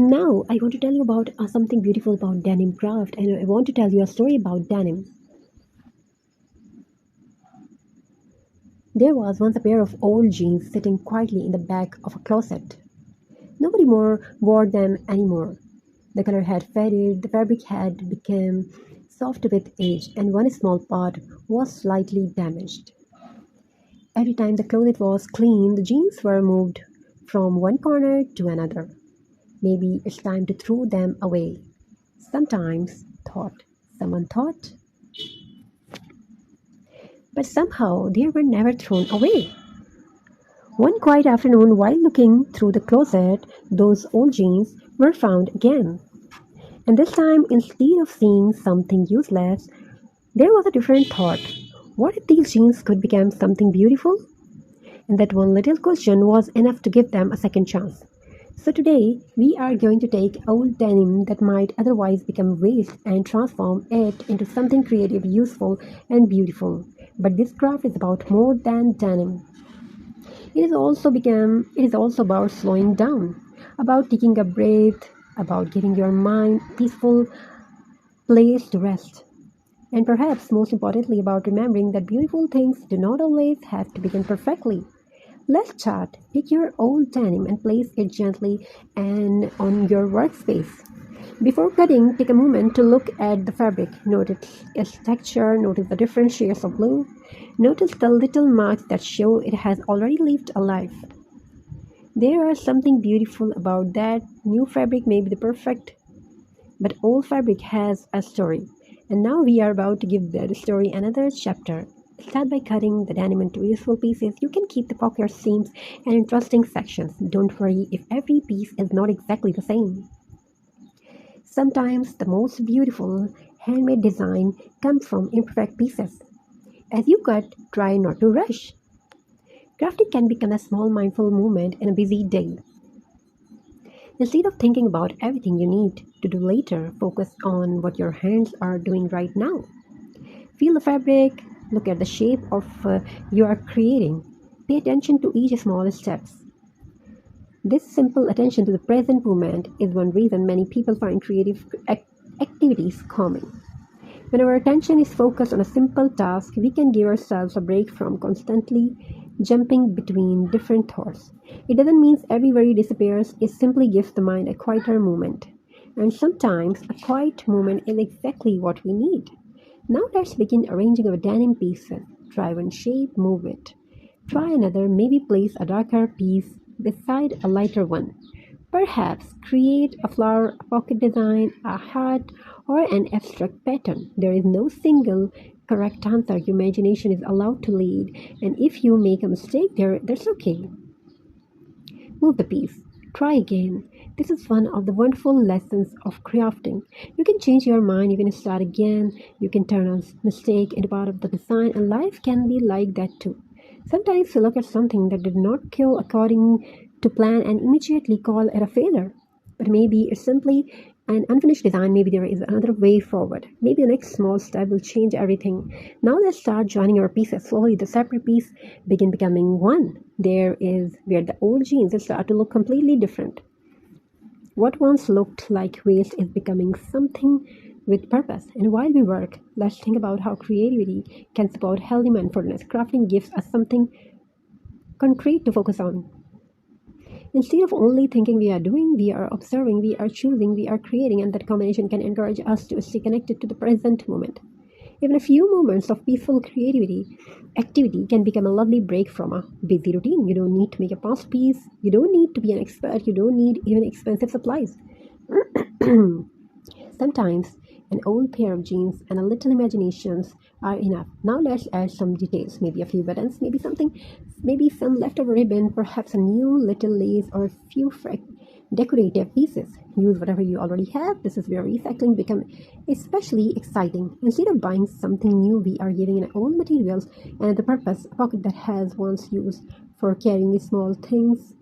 Now, I want to tell you about something beautiful about denim craft, and I want to tell you a story about denim. There was once a pair of old jeans sitting quietly in the back of a closet. Nobody more wore them anymore. The color had faded, the fabric had become soft with age, and one small part was slightly damaged. Every time the closet was cleaned, the jeans were moved from one corner to another. Maybe it's time to throw them away. Sometimes thought, someone thought, but somehow they were never thrown away. One quiet afternoon, while looking through the closet, those old jeans were found again. And this time, instead of seeing something useless, there was a different thought. What if these jeans could become something beautiful? And that one little question was enough to give them a second chance. So today, we are going to take old denim that might otherwise become waste and transform it into something creative, useful, and beautiful. But this craft is about more than denim. It is also about slowing down, about taking a breath, about giving your mind a peaceful place to rest. And perhaps most importantly, about remembering that beautiful things do not always have to begin perfectly. Let's chat. Take your old denim and place it gently and on your workspace. Before cutting, take a moment to look at the fabric. Notice its texture, notice the different shades of blue, notice the little marks that show it has already lived a life. There is something beautiful about that. New fabric may be the perfect, but old fabric has a story. And now we are about to give that story another chapter. Start by cutting the denim into useful pieces. You can keep the pockets, seams, and interesting sections. Don't worry if every piece is not exactly the same. Sometimes the most beautiful handmade design comes from imperfect pieces. As you cut, try not to rush. Crafting can become a small mindful moment in a busy day. Instead of thinking about everything you need to do later, focus on what your hands are doing right now. Feel the fabric, look at the shape of you are creating. Pay attention to each small steps. This simple attention to the present moment is one reason many people find creative activities calming. When our attention is focused on a simple task, we can give ourselves a break from constantly jumping between different thoughts. It doesn't mean every worry disappears, it simply gives the mind a quieter moment. And sometimes a quiet moment is exactly what we need. Now let's begin arranging our denim pieces. Try one shape, move it. Try another, maybe place a darker piece beside a lighter one. Perhaps create a flower, a pocket design, a heart, or an abstract pattern. There is no single correct answer. Your imagination is allowed to lead, and if you make a mistake that's okay. Move the piece. Try again. This is one of the wonderful lessons of crafting. You can change your mind, you can start again, you can turn a mistake into part of the design, and life can be like that too. Sometimes we look at something that did not go according to plan and immediately call it a failure. But maybe it's simply an unfinished design, maybe there is another way forward. Maybe the next small step will change everything. Now let's start joining our pieces. Slowly the separate piece begin becoming one. There is where the old jeans start to look completely different. What once looked like waste is becoming something with purpose. And while we work, let's think about how creativity can support healthy mindfulness. Crafting gives us something concrete to focus on. Instead of only thinking we are doing, we are observing, we are choosing, we are creating, and that combination can encourage us to stay connected to the present moment. Even a few moments of peaceful creativity activity can become a lovely break from a busy routine. You don't need to make a masterpiece, you don't need to be an expert, you don't need even expensive supplies. Sometimes an old pair of jeans and a little imaginations are enough. Now let's add some details, maybe a few buttons, maybe some leftover ribbon, perhaps a new little lace or a few decorative pieces. Use whatever you already have. This is where recycling becomes especially exciting. Instead of buying something new, we are giving in old materials and the purpose. A pocket that has once used for carrying small things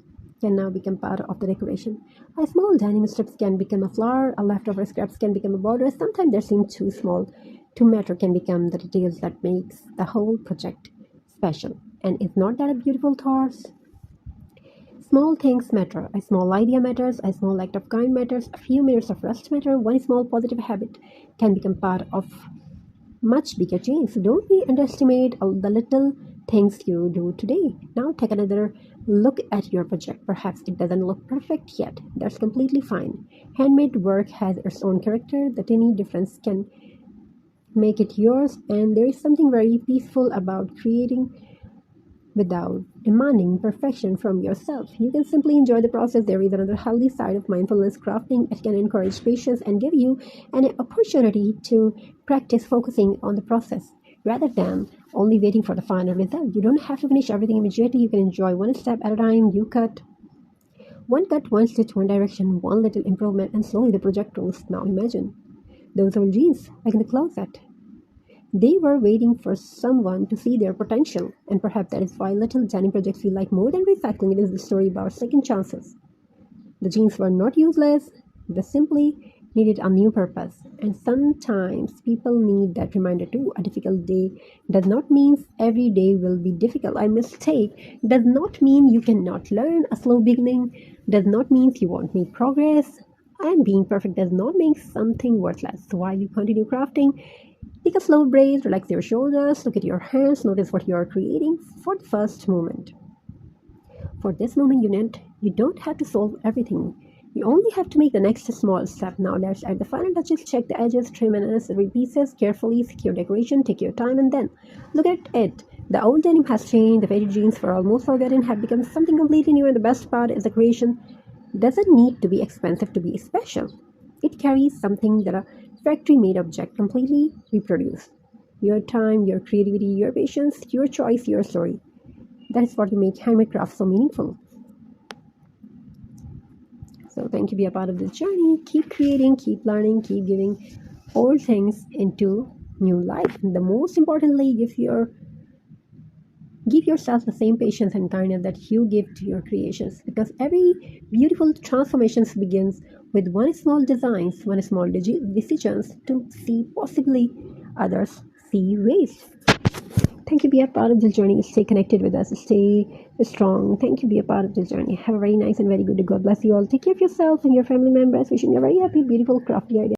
can now become part of the decoration. A small denim strips can become a flower, a leftover scraps can become a border. Sometimes they seem too small to matter can become the details that makes the whole project special. And is not that a beautiful thought? Small things matter. A small idea matters. A small act of kind matters. A few minutes of rest matter. One small positive habit can become part of much bigger change. So don't we underestimate all the little things you do today. Now take another look at your project. Perhaps it doesn't look perfect yet. That's completely fine. Handmade work has its own character. The tiny difference can make it yours, and there is something very peaceful about creating without demanding perfection from yourself. You can simply enjoy the process. There is another healthy side of mindfulness crafting. It can encourage patience and give you an opportunity to practice focusing on the process rather than only waiting for the final result. You don't have to finish everything immediately. You can enjoy one step at a time. You cut, one stitch, one direction, one little improvement, and slowly the project grows. Now imagine those old jeans back in the closet. They were waiting for someone to see their potential, and perhaps that is why little denim projects feel like more than recycling. It is the story about second chances. The jeans were not useless, they simply needed a new purpose. And sometimes people need that reminder too. A difficult day does not mean every day will be difficult. A mistake does not mean you cannot learn. A slow beginning does not mean you won't make progress. And being perfect does not make something worthless. So while you continue crafting, take a slow breath, relax your shoulders, look at your hands, notice what you are creating for the first moment. For this moment unit, you don't have to solve everything. You only have to make the next small step. Now let's add the final touches, check the edges, trim and unnecessary pieces, carefully secure decoration, take your time and then look at it. The old denim has changed, the faded jeans were almost forgotten, have become something completely new, and the best part is the creation doesn't need to be expensive to be special. It carries something that a factory-made object completely reproduce. Your time, your creativity, your patience, your choice, your story. That is what make handmade crafts so meaningful. So thank you, be a part of this journey. Keep creating, keep learning, keep giving old things into new life. And the most importantly, give yourself the same patience and kindness that you give to your creations, because every beautiful transformation begins with one small designs, one small decisions to see possibly others see ways. Thank you, be a part of this journey. Stay connected with us, stay strong. Thank you, be a part of this journey. Have a very nice and very good day. God bless you all. Take care of yourself and your family members. Wishing you a very happy, beautiful, crafty idea.